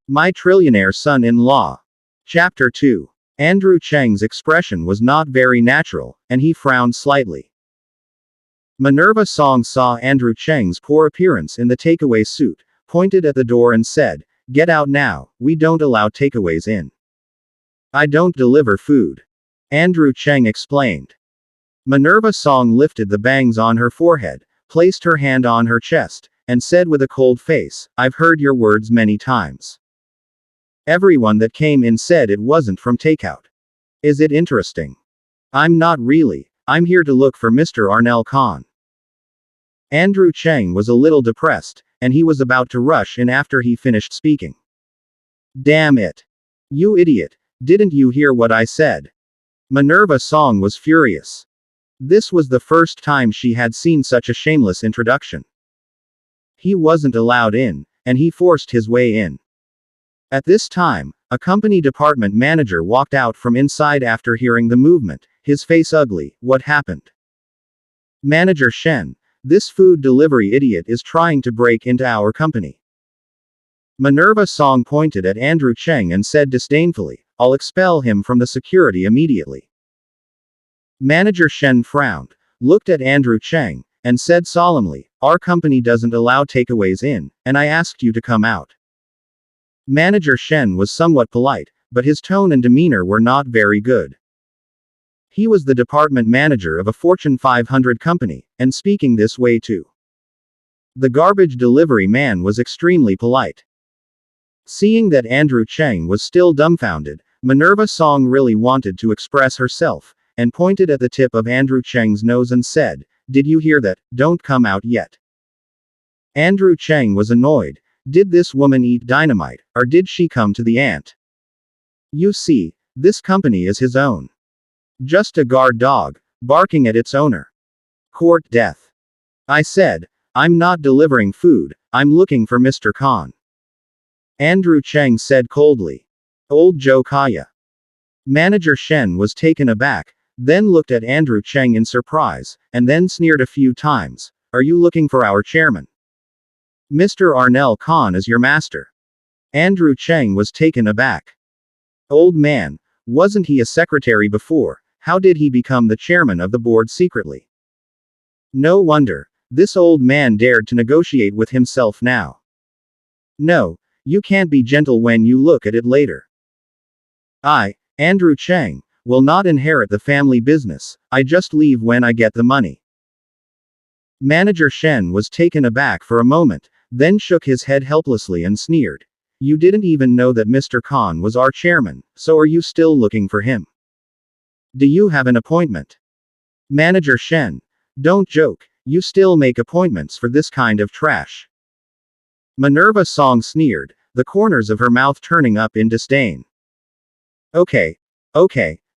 My Trillionaire Son-in-Law. Chapter 2. Andrew Chang's expression was not very natural, and he frowned slightly. Minerva Song saw Andrew Chang's poor appearance in the takeaway suit, pointed at the door and said, "Get out now, we don't allow takeaways in." "I don't deliver food," Andrew Chang explained. Minerva Song lifted the bangs on her forehead, placed her hand on her chest, and said with a cold face, "I've heard your words many times. Everyone that came in said it wasn't from takeout. Is it interesting? I'm not really. I'm here to look for Mr. Arnel Khan." Andrew Chang was a little depressed, and he was about to rush in after he finished speaking. "Damn it. You idiot, didn't you hear what I said?" Minerva Song was furious. This was the first time she had seen such a shameless introduction. He wasn't allowed in, and he forced his way in. At this time, a company department manager walked out from inside after hearing the movement, his face ugly. "What happened?" "Manager Shen, this food delivery idiot is trying to break into our company." Minerva Song pointed at Andrew Chang and said disdainfully, "I'll expel him from the security immediately." Manager Shen frowned, looked at Andrew Chang, and said solemnly, "Our company doesn't allow takeaways in, and I asked you to come out." Manager Shen was somewhat polite, but his tone and demeanor were not very good. He was the department manager of a Fortune 500 company, and speaking this way too. The garbage delivery man was extremely polite. Seeing that Andrew Chang was still dumbfounded, Minerva Song really wanted to express herself, and pointed at the tip of Andrew Chang's nose and said, "Did you hear that? Don't come out yet." Andrew Chang was annoyed. Did this woman eat dynamite, or did she come to the ant? You see, this company is his own. Just a guard dog, barking at its owner. Court death. I said, "I'm not delivering food, I'm looking for Mr. Khan." Andrew Chang said coldly. "Old Joe Kaya." Manager Shen was taken aback, then looked at Andrew Chang in surprise, and then sneered a few times. "Are you looking for our chairman? Mr. Arnel Khan is your master." Andrew Chang was taken aback. Old man, wasn't he a secretary before? How did he become the chairman of the board secretly? No wonder, this old man dared to negotiate with himself now. No, you can't be gentle when you look at it later. I, Andrew Chang, will not inherit the family business, I just leave when I get the money. Manager Shen was taken aback for a moment, then shook his head helplessly and sneered. "You didn't even know that Mr. Khan was our chairman, so are you still looking for him? Do you have an appointment?" Manager Shen, don't joke, you still make appointments for this kind of trash. Minerva Song sneered, the corners of her mouth turning up in disdain. Okay,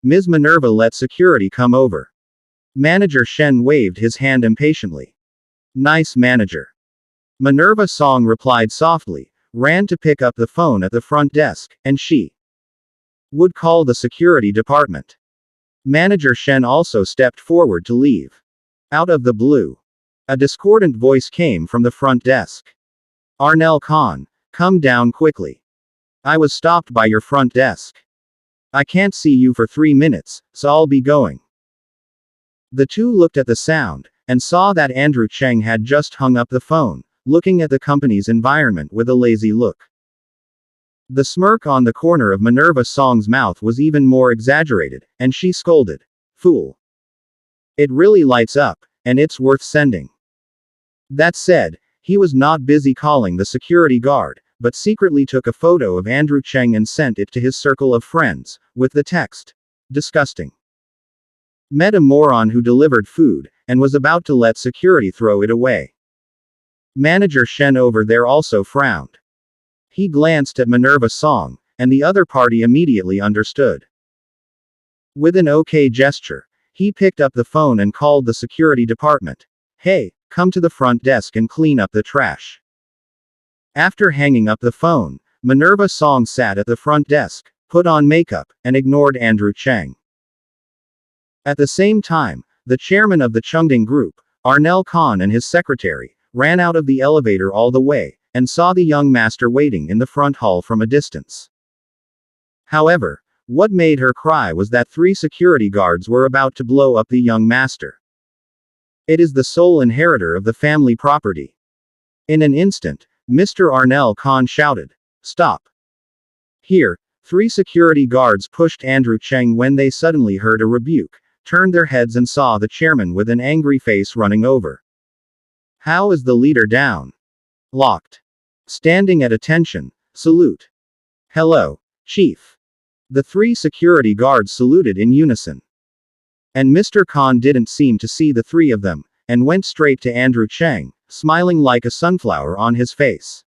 Ms. Minerva, let security come over." Manager Shen waved his hand impatiently. "Nice manager." Minerva Song replied softly, ran to pick up the phone at the front desk, and she would call the security department. Manager Shen also stepped forward to leave. Out of the blue, a discordant voice came from the front desk. "Arnel Khan, come down quickly. I was stopped by your front desk. I can't see you for 3 minutes, so I'll be going." The two looked at the sound, and saw that Andrew Chang had just hung up the phone, looking at the company's environment with a lazy look. The smirk on the corner of Minerva Song's mouth was even more exaggerated, and she scolded, "Fool. It really lights up, and it's worth sending." That said, he was not busy calling the security guard, but secretly took a photo of Andrew Chang and sent it to his circle of friends, with the text, "Disgusting. Met a moron who delivered food, and was about to let security throw it away." Manager Shen over there also frowned. He glanced at Minerva Song, and the other party immediately understood. With an okay gesture, he picked up the phone and called the security department. "Hey, come to the front desk and clean up the trash." After hanging up the phone, Minerva Song sat at the front desk, put on makeup, and ignored Andrew Chang. At the same time, the chairman of the Chungding Group, Arnel Khan, and his secretary, ran out of the elevator all the way, and saw the young master waiting in the front hall from a distance. However, what made her cry was that 3 security guards were about to blow up the young master. It is the sole inheritor of the family property. In an instant, Mr. Arnel Khan shouted, "Stop!" Here, 3 security guards pushed Andrew Chang when they suddenly heard a rebuke, turned their heads and saw the chairman with an angry face running over. "How is the leader down?" "Locked. Standing at attention. Salute." "Hello, Chief." The 3 security guards saluted in unison. And Mr. Khan didn't seem to see the 3 of them, and went straight to Andrew Chang, smiling like a sunflower on his face.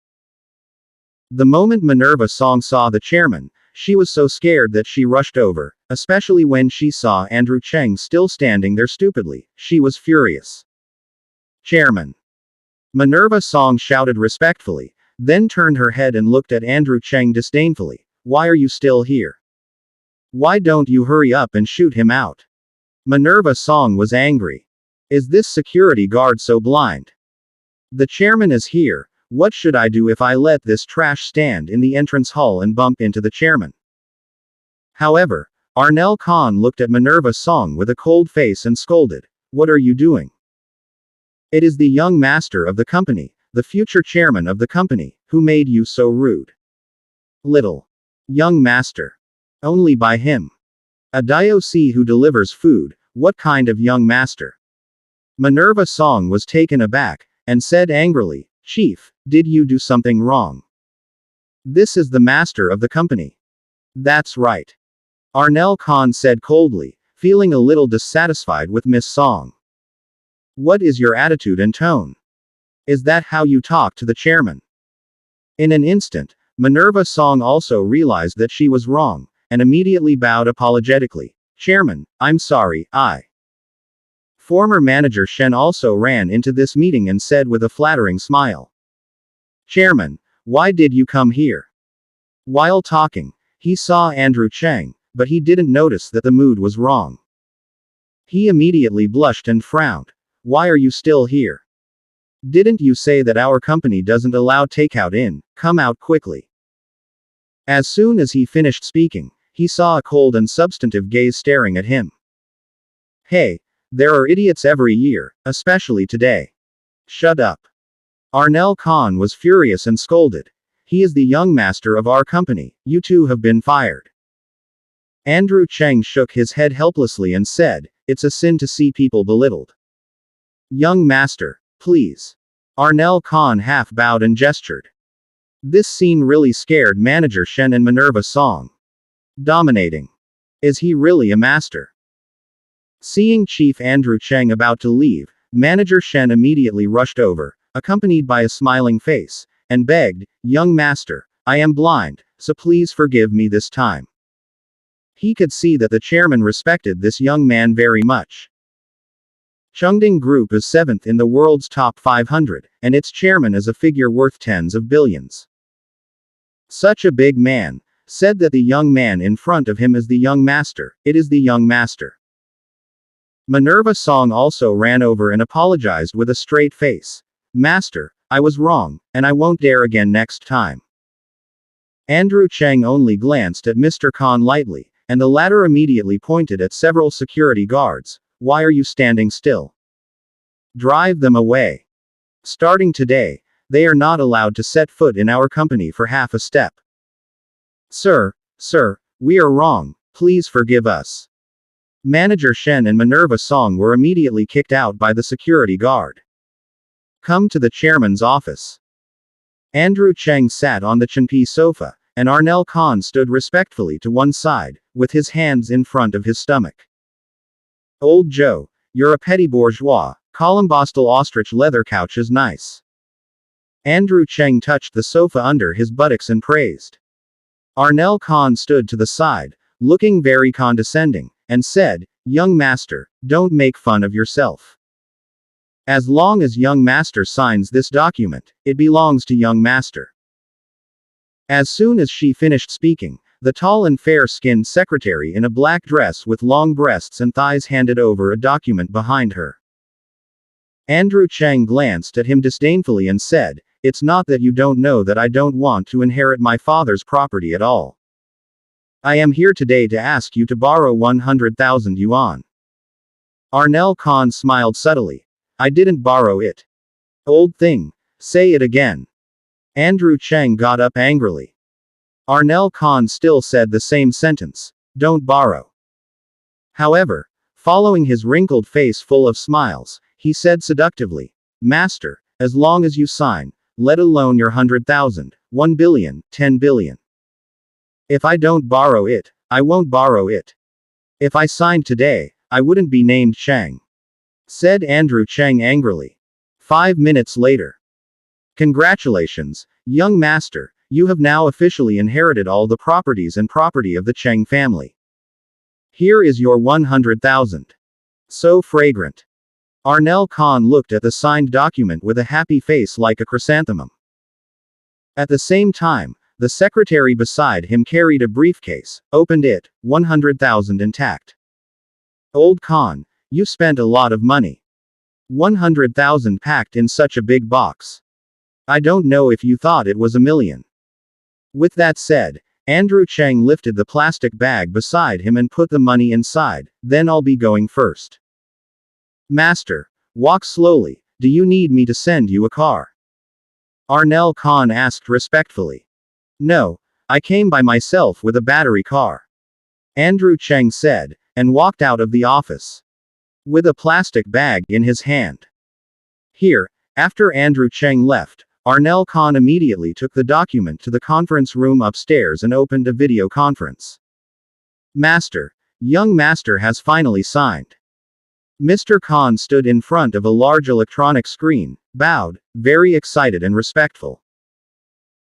The moment Minerva Song saw the chairman, she was so scared that she rushed over, especially when she saw Andrew Chang still standing there stupidly. She was furious. "Chairman!" Minerva Song shouted respectfully, then turned her head and looked at Andrew Chang disdainfully. "Why are you still here? Why don't you hurry up and shoot him out?" Minerva Song was angry. Is this security guard so blind? The chairman is here. What should I do if I let this trash stand in the entrance hall and bump into the chairman? However, Arnel Khan looked at Minerva Song with a cold face and scolded, "What are you doing? It is the young master of the company, the future chairman of the company, who made you so rude." "Little young master. Only by him. A DOC who delivers food, what kind of young master?" Minerva Song was taken aback, and said angrily, "Chief, did you do something wrong? This is the master of the company." "That's right," Arnel Khan said coldly, feeling a little dissatisfied with Miss Song. "What is your attitude and tone? Is that how you talk to the chairman?" In an instant, Minerva Song also realized that she was wrong, and immediately bowed apologetically. "Chairman, I'm sorry, Former manager Shen also ran into this meeting and said with a flattering smile, "Chairman, why did you come here?" While talking, he saw Andrew Chang, but he didn't notice that the mood was wrong. He immediately blushed and frowned. "Why are you still here? Didn't you say that our company doesn't allow takeout in? Come out quickly." As soon as he finished speaking, he saw a cold and substantive gaze staring at him. "Hey, there are idiots every year, especially today. Shut up." Arnel Khan was furious and scolded. "He is the young master of our company, you two have been fired." Andrew Chang shook his head helplessly and said, "It's a sin to see people belittled. Young master, please." Arnel Khan half bowed and gestured. This scene really scared manager Shen and Minerva Song. Dominating. Is he really a master? Seeing Chief Andrew Chang about to leave, manager Shen immediately rushed over, accompanied by a smiling face, and begged, "Young master, I am blind, so please forgive me this time." He could see that the chairman respected this young man very much. Chengding Group is 7th in the world's top 500, and its chairman is a figure worth tens of billions. Such a big man said that the young man in front of him is the young master. It is the young master. Minerva Song also ran over and apologized with a straight face. "Master, I was wrong, and I won't dare again next time." Andrew Chang only glanced at Mr. Khan lightly, and the latter immediately pointed at several security guards. "Why are you standing still? Drive them away. Starting today, they are not allowed to set foot in our company for half a step." Sir, we are wrong, please forgive us." Manager Shen and Minerva Song were immediately kicked out by the security guard. "Come to the chairman's office." Andrew Chang sat on the Chenpi sofa, and Arnel Khan stood respectfully to one side, with his hands in front of his stomach. "Old Joe, you're a petty bourgeois, Columbostal ostrich leather couch is nice." Andrew Chang touched the sofa under his buttocks and praised. Arnel Khan stood to the side, looking very condescending, and said, "Young master, don't make fun of yourself. As long as young master signs this document, it belongs to young master." As soon as she finished speaking, the tall and fair-skinned secretary in a black dress with long breasts and thighs handed over a document behind her. Andrew Chang glanced at him disdainfully and said, it's not that you don't know that I don't want to inherit my father's property at all. I am here today to ask you to borrow 100,000 yuan. Arnel Khan smiled subtly. I didn't borrow it. Old thing. Say it again. Andrew Chang got up angrily. Arnel Khan still said the same sentence. Don't borrow. However, following his wrinkled face full of smiles, he said seductively, Master, as long as you sign, let alone your 100,000, 1 billion, 10 billion. If I don't borrow it, I won't borrow it. If I signed today, I wouldn't be named Chang. Said Andrew Chang angrily. 5 minutes later. Congratulations, young master, you have now officially inherited all the properties and property of the Chang family. Here is your 100,000. So fragrant. Arnel Khan looked at the signed document with a happy face like a chrysanthemum. At the same time, the secretary beside him carried a briefcase, opened it, 100,000 intact. Old Khan, you spent a lot of money. 100,000 packed in such a big box. I don't know if you thought it was a million. With that said, Andrew Chang lifted the plastic bag beside him and put the money inside, then I'll be going first. Master, walk slowly, do you need me to send you a car? Arnel Khan asked respectfully. No, I came by myself with a battery car. Andrew Chang said, and walked out of the office. With a plastic bag in his hand. Here, after Andrew Chang left, Arnel Khan immediately took the document to the conference room upstairs and opened a video conference. Master, young master has finally signed. Mr. Khan stood in front of a large electronic screen, bowed, very excited and respectful.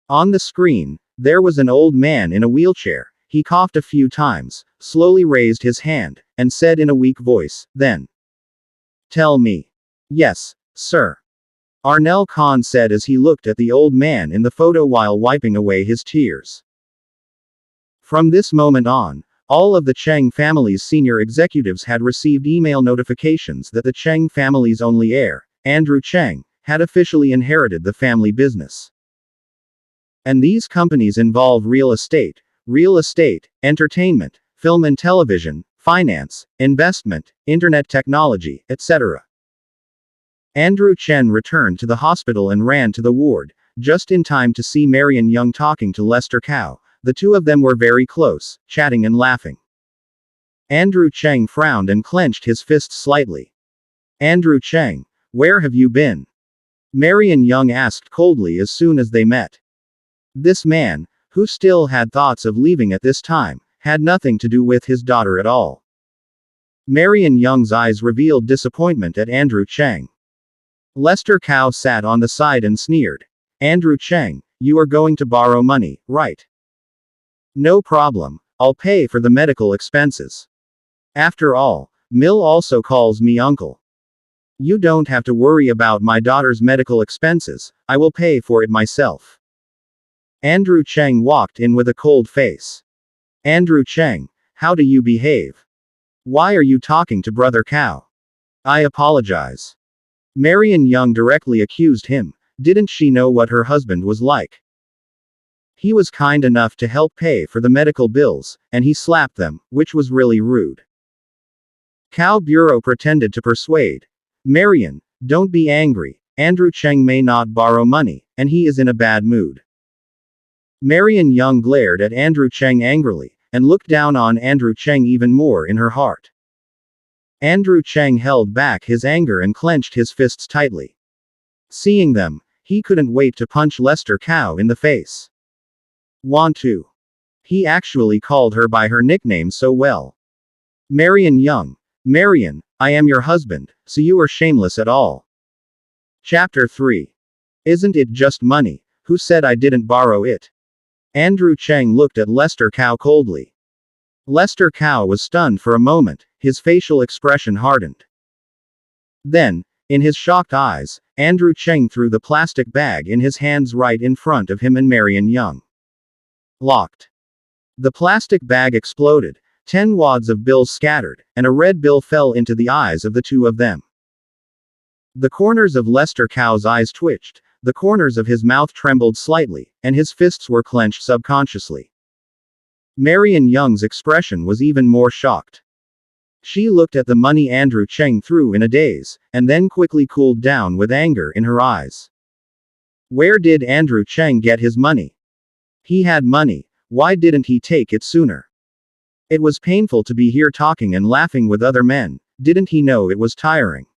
On the screen, there was an old man in a wheelchair. He coughed a few times, slowly raised his hand, and said in a weak voice, then. Tell me. Yes, sir. Arnel Khan said as he looked at the old man in the photo while wiping away his tears. From this moment on, all of the Chang family's senior executives had received email notifications that the Chang family's only heir, Andrew Chang, had officially inherited the family business. And these companies involve real estate, entertainment, film and television, finance, investment, internet technology, etc. Andrew Chen returned to the hospital and ran to the ward, just in time to see Marion Young talking to Lester Cow. The two of them were very close, chatting and laughing. Andrew Chang frowned and clenched his fist slightly. Andrew Chang, where have you been? Marion Young asked coldly as soon as they met. This man, who still had thoughts of leaving at this time, had nothing to do with his daughter at all. Marion Young's eyes revealed disappointment at Andrew Chang. Lester Cow sat on the side and sneered. Andrew Chang, you are going to borrow money, right? No problem, I'll pay for the medical expenses. After all, Mill also calls me uncle. You don't have to worry about my daughter's medical expenses, I will pay for it myself. Andrew Chang walked in with a cold face. Andrew Chang, how do you behave? Why are you talking to Brother Cow? I apologize. Marion Young directly accused him. Didn't she know what her husband was like? He was kind enough to help pay for the medical bills, and he slapped them, which was really rude. Cow Bureau pretended to persuade. Marion, don't be angry. Andrew Chang may not borrow money, and he is in a bad mood. Marion Young glared at Andrew Chang angrily, and looked down on Andrew Chang even more in her heart. Andrew Chang held back his anger and clenched his fists tightly. Seeing them, he couldn't wait to punch Lester Cow in the face. Want to? He actually called her by her nickname so well. Marion Young. Marion, I am your husband, so you are shameless at all. Chapter 3. Isn't it just money? Who said I didn't borrow it? Andrew Chang looked at Lester Cow coldly. Lester Cow was stunned for a moment, his facial expression hardened. Then, in his shocked eyes, Andrew Chang threw the plastic bag in his hands right in front of him and Marion Young. Locked. The plastic bag exploded, 10 wads of bills scattered, and a red bill fell into the eyes of the two of them. The corners of Lester Cow's eyes twitched, the corners of his mouth trembled slightly, and his fists were clenched subconsciously. Marion Young's expression was even more shocked. She looked at the money Andrew Chang threw in a daze, and then quickly cooled down with anger in her eyes. Where did Andrew Chang get his money? He had money. Why didn't he take it sooner? It was painful to be here talking and laughing with other men. Didn't he know it was tiring?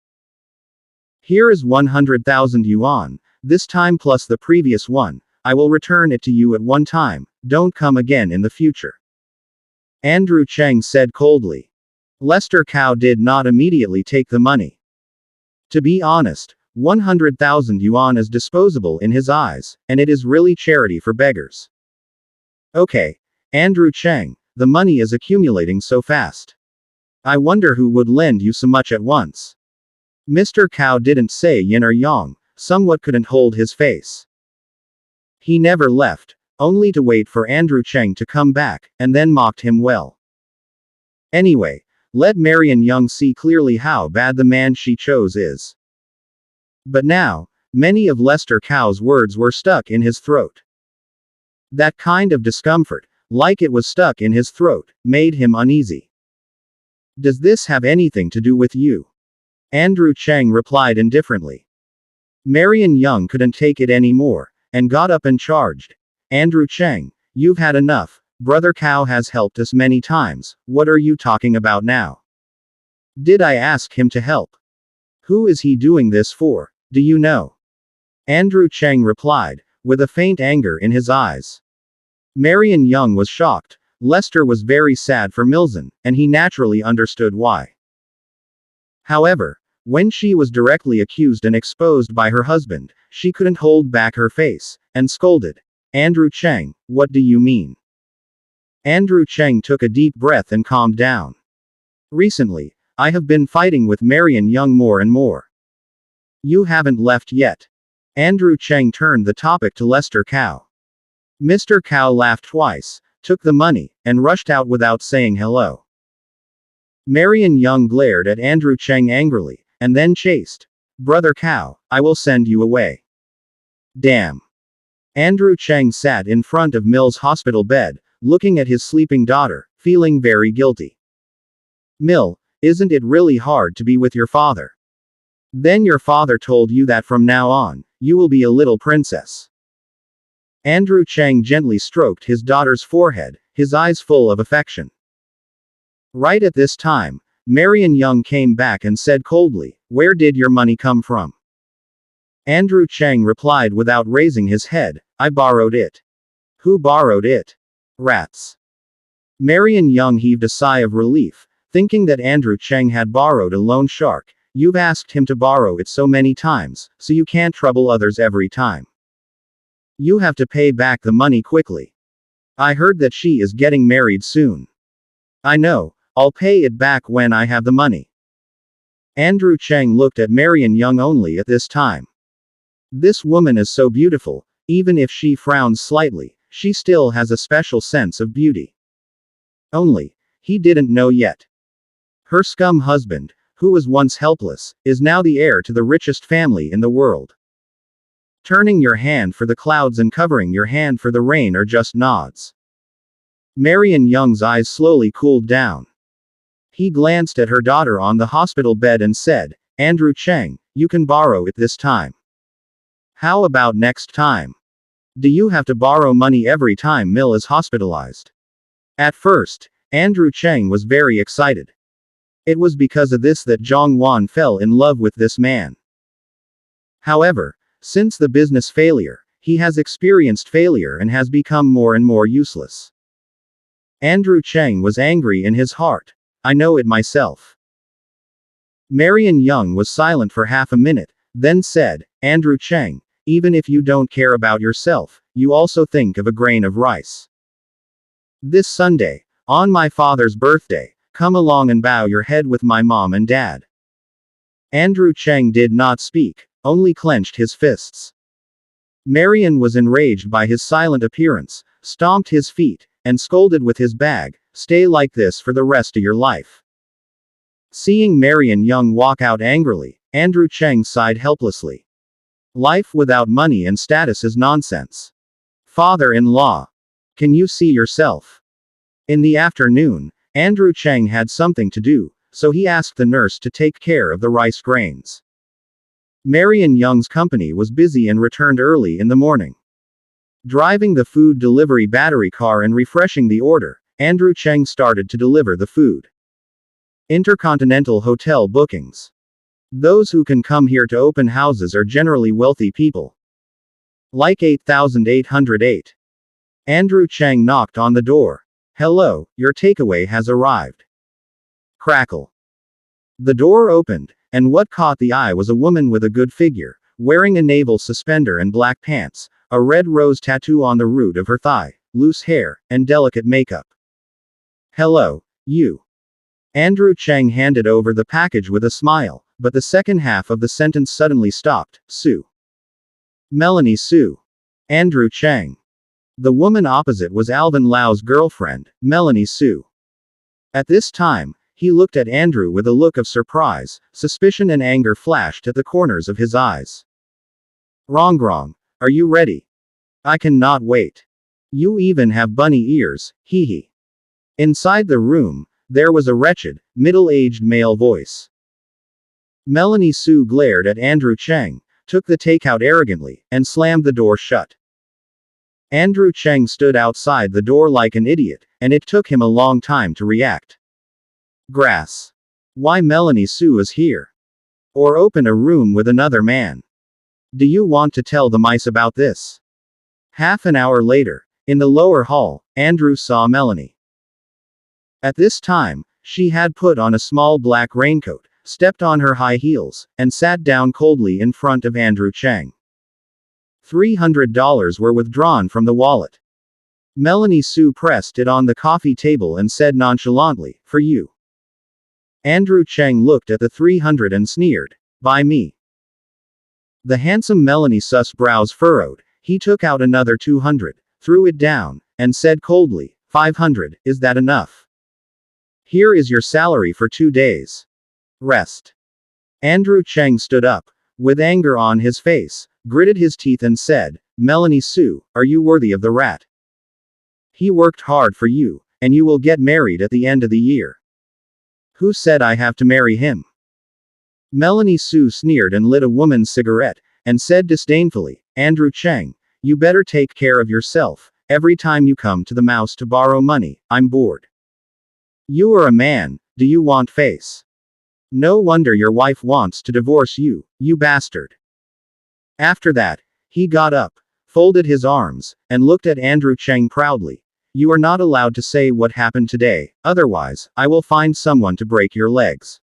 Here is 100,000 yuan, this time plus the previous one. I will return it to you at one time. Don't come again in the future. Andrew Chang said coldly. Lester Cao did not immediately take the money. To be honest, 100,000 yuan is disposable in his eyes, and it is really charity for beggars. Okay, Andrew Chang, the money is accumulating so fast. I wonder who would lend you so much at once. Mr. Cao didn't say yin or yang, somewhat couldn't hold his face. He never left, only to wait for Andrew Chang to come back, and then mocked him well. Anyway, let Marion Young see clearly how bad the man she chose is. But now, many of Lester Cao's words were stuck in his throat. That kind of discomfort, like it was stuck in his throat, made him uneasy. Does this have anything to do with you? Andrew Chang replied indifferently. Marion Young couldn't take it anymore, and got up and charged. Andrew Chang, you've had enough. Brother Cao has helped us many times. What are you talking about now? Did I ask him to help? Who is he doing this for? Do you know? Andrew Chang replied, with a faint anger in his eyes. Marion Young was shocked. Lester was very sad for Milzen, and he naturally understood why. However, when she was directly accused and exposed by her husband, she couldn't hold back her face, and scolded. Andrew Chang, what do you mean? Andrew Chang took a deep breath and calmed down. Recently, I have been fighting with Marion Young more and more. You haven't left yet. Andrew Chang turned the topic to Lester Cao. Mr. Cao laughed twice, took the money, and rushed out without saying hello. Marion Young glared at Andrew Chang angrily, and then chased. Brother Cao, I will send you away. Damn. Andrew Chang sat in front of Mill's hospital bed, looking at his sleeping daughter, feeling very guilty. Mill, isn't it really hard to be with your father? Then your father told you that from now on, you will be a little princess. Andrew Chang gently stroked his daughter's forehead, his eyes full of affection. Right at this time, Marion Young came back and said coldly, where did your money come from? Andrew Chang replied without raising his head, I borrowed it. Who borrowed it? Rats. Marion Young heaved a sigh of relief, thinking that Andrew Chang had borrowed a loan shark. You've asked him to borrow it so many times, so you can't trouble others every time. You have to pay back the money quickly. I heard that she is getting married soon. I know, I'll pay it back when I have the money. Andrew Chang looked at Marion Young only at this time. This woman is so beautiful, even if she frowns slightly, she still has a special sense of beauty. Only, he didn't know yet. Her scum husband, who was once helpless, is now the heir to the richest family in the world. Turning your hand for the clouds and covering your hand for the rain are just nods. Marion Young's eyes slowly cooled down. He glanced at her daughter on the hospital bed and said, Andrew Chang, you can borrow it this time. How about next time? Do you have to borrow money every time Mill is hospitalized? At first, Andrew Chang was very excited. It was because of this that Zhang Wan fell in love with this man. However, since the business failure, he has experienced failure and has become more and more useless. Andrew Chang was angry in his heart. I know it myself. Marion Young was silent for half a minute, then said, Andrew Chang, even if you don't care about yourself, you also think of a grain of rice. This Sunday, on my father's birthday, come along and bow your head with my mom and dad. Andrew Chang did not speak, only clenched his fists. Marion was enraged by his silent appearance, stomped his feet, and scolded with his bag, stay like this for the rest of your life. Seeing Marion Young walk out angrily, Andrew Chang sighed helplessly. Life without money and status is nonsense. Father-in-law. Can you see yourself? In the afternoon, Andrew Chang had something to do, so he asked the nurse to take care of the rice grains. Marion Young's company was busy and returned early in the morning. Driving the food delivery battery car and refreshing the order, Andrew Chang started to deliver the food. Intercontinental hotel bookings. Those who can come here to open houses are generally wealthy people. Like 8808. Andrew Chang knocked on the door. Hello, your takeaway has arrived. Crackle. The door opened, and what caught the eye was a woman with a good figure, wearing a navel suspender and black pants, a red rose tattoo on the root of her thigh, loose hair, and delicate makeup. Hello, you. Andrew Chang handed over the package with a smile, but the second half of the sentence suddenly stopped. Sue. Melanie Sue. Andrew Chang. The woman opposite was Alvin Lau's girlfriend, Melanie Sue. At this time, he looked at Andrew with a look of surprise, suspicion and anger flashed at the corners of his eyes. Wrong, are you ready? I cannot wait. You even have bunny ears, hee hee. Inside the room, there was a wretched, middle-aged male voice. Melanie Sue glared at Andrew Chang, took the takeout arrogantly, and slammed the door shut. Andrew Chang stood outside the door like an idiot, and it took him a long time to react. Grass. Why Melanie Sue is here? Or open a room with another man? Do you want to tell the mice about this? Half an hour later, in the lower hall, Andrew saw Melanie. At this time, she had put on a small black raincoat, stepped on her high heels, and sat down coldly in front of Andrew Chang. $300 were withdrawn from the wallet. Melanie Sue pressed it on the coffee table and said nonchalantly, "For you." Andrew Chang looked at the 300 and sneered, "By me." The handsome Melanie Sue's brows furrowed. He took out another 200, threw it down, and said coldly, 500, is that enough? Here is your salary for 2 days. Rest. Andrew Chang stood up, with anger on his face, gritted his teeth and said, Melanie Sue, are you worthy of the rat? He worked hard for you, and you will get married at the end of the year. Who said I have to marry him? Melanie Sue sneered and lit a woman's cigarette, and said disdainfully, Andrew Chang, you better take care of yourself. Every time you come to the mouse to borrow money, I'm bored. You are a man, do you want face? No wonder your wife wants to divorce you, you bastard. After that, he got up, folded his arms, and looked at Andrew Chang proudly. You are not allowed to say what happened today, otherwise, I will find someone to break your legs.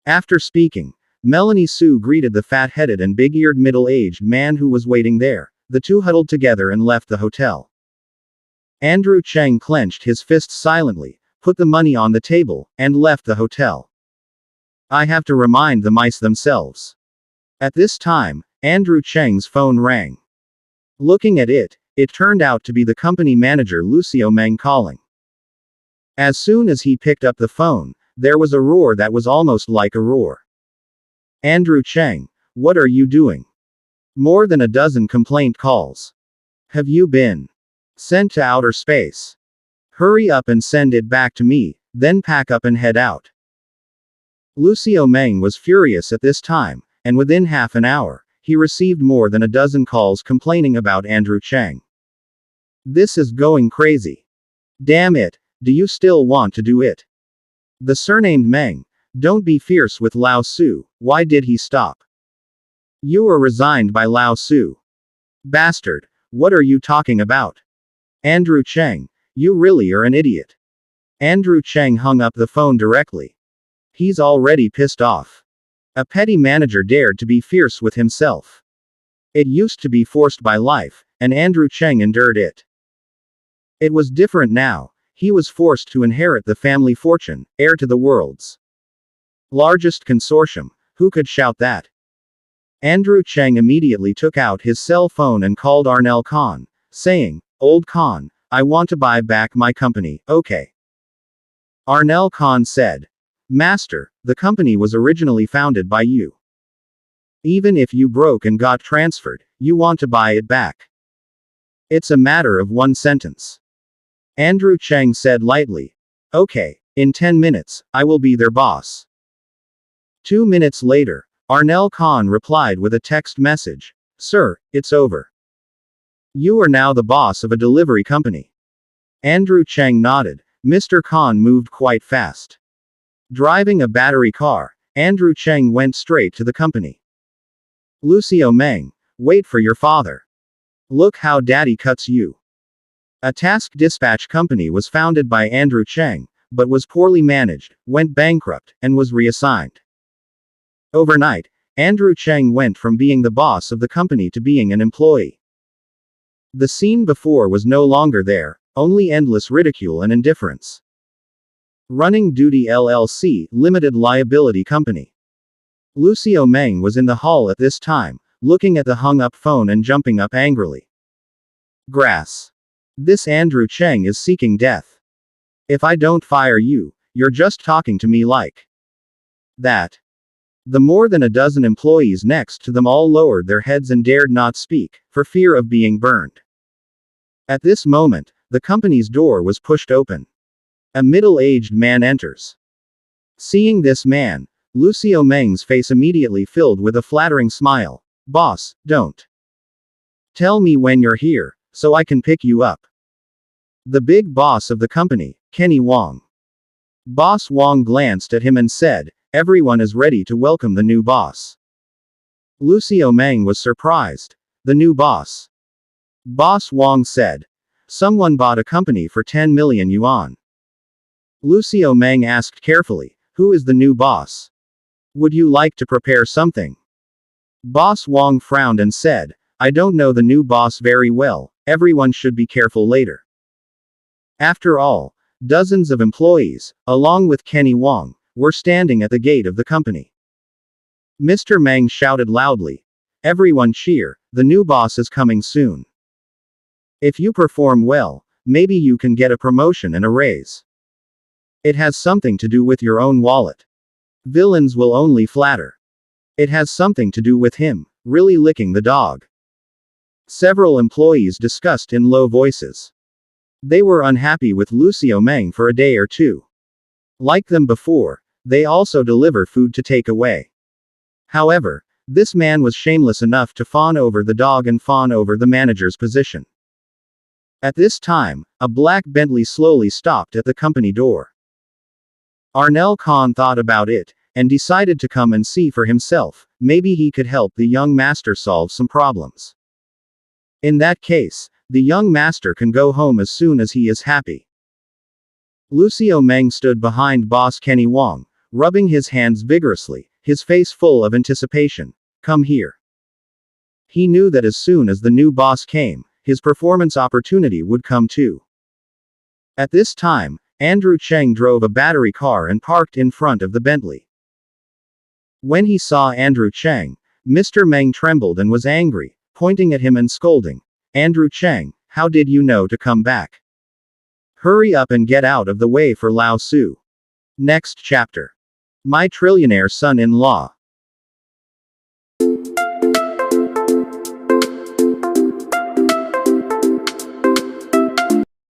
After speaking, Melanie Sue greeted the fat-headed and big-eared middle-aged man who was waiting there. The two huddled together and left the hotel. Andrew Chang clenched his fists silently, put the money on the table, and left the hotel. I have to remind the mice themselves. At this time, Andrew Chang's phone rang. Looking at it, it turned out to be the company manager Lucio Meng calling. As soon as he picked up the phone, there was a roar that was almost like a roar. Andrew Chang, what are you doing? More than a dozen complaint calls. Have you been sent to outer space? Hurry up and send it back to me, then pack up and head out. Lucio Meng was furious at this time, and within half an hour, he received more than a dozen calls complaining about Andrew Chang. This is going crazy. Damn it, do you still want to do it? The surnamed Meng, don't be fierce with Lao Su, why did he stop? You were resigned by Lao Su. Bastard, what are you talking about? Andrew Chang, you really are an idiot. Andrew Chang hung up the phone directly. He's already pissed off. A petty manager dared to be fierce with himself. It used to be forced by life, and Andrew Chang endured it. It was different now, he was forced to inherit the family fortune, heir to the world's largest consortium. Who could shout that? Andrew Chang immediately took out his cell phone and called Arnel Khan, saying, Old Khan, I want to buy back my company, okay. Arnel Khan said, Master, the company was originally founded by you. Even if you broke and got transferred, you want to buy it back. It's a matter of one sentence. Andrew Chang said lightly. Okay, in 10 minutes, I will be their boss. 2 minutes later, Arnel Khan replied with a text message. Sir, it's over. You are now the boss of a delivery company. Andrew Chang nodded. Mr. Khan moved quite fast. Driving a battery car, Andrew Chang went straight to the company. Lucio Meng, wait for your father. Look how daddy cuts you. A task dispatch company was founded by Andrew Chang, but was poorly managed, went bankrupt, and was reassigned. Overnight, Andrew Chang went from being the boss of the company to being an employee. The scene before was no longer there, only endless ridicule and indifference. Running Duty LLC, Limited Liability Company. Lucio Meng was in the hall at this time, looking at the hung-up phone and jumping up angrily. Grass. This Andrew Chang is seeking death. If I don't fire you, you're just talking to me like that. The more than a dozen employees next to them all lowered their heads and dared not speak, for fear of being burned. At this moment, the company's door was pushed open. A middle-aged man enters. Seeing this man, Lucio Meng's face immediately filled with a flattering smile. Boss, don't. Tell me when you're here, so I can pick you up. The big boss of the company, Kenny Wong. Boss Wong glanced at him and said, everyone is ready to welcome the new boss. Lucio Meng was surprised. The new boss. Boss Wong said. Someone bought a company for 10 million yuan. Lucio Meng asked carefully, who is the new boss? Would you like to prepare something? Boss Wong frowned and said, I don't know the new boss very well, everyone should be careful later. After all, dozens of employees, along with Kenny Wong, were standing at the gate of the company. Mr. Meng shouted loudly. Everyone cheer, the new boss is coming soon. If you perform well, maybe you can get a promotion and a raise. It has something to do with your own wallet. Villains will only flatter. It has something to do with him, really licking the dog. Several employees discussed in low voices. They were unhappy with Lucio Meng for a day or two. Like them before, they also deliver food to take away. However, this man was shameless enough to fawn over the dog and fawn over the manager's position. At this time, a black Bentley slowly stopped at the company door. Arnel Khan thought about it, and decided to come and see for himself, maybe he could help the young master solve some problems. In that case, the young master can go home as soon as he is happy. Lucio Meng stood behind boss Kenny Wong, rubbing his hands vigorously, his face full of anticipation. Come here. He knew that as soon as the new boss came, his performance opportunity would come too. At this time, Andrew Chang drove a battery car and parked in front of the Bentley. When he saw Andrew Chang, Mr. Meng trembled and was angry, pointing at him and scolding. Andrew Chang, how did you know to come back? Hurry up and get out of the way for Lao Su. Next chapter. My Trillionaire son-in-law.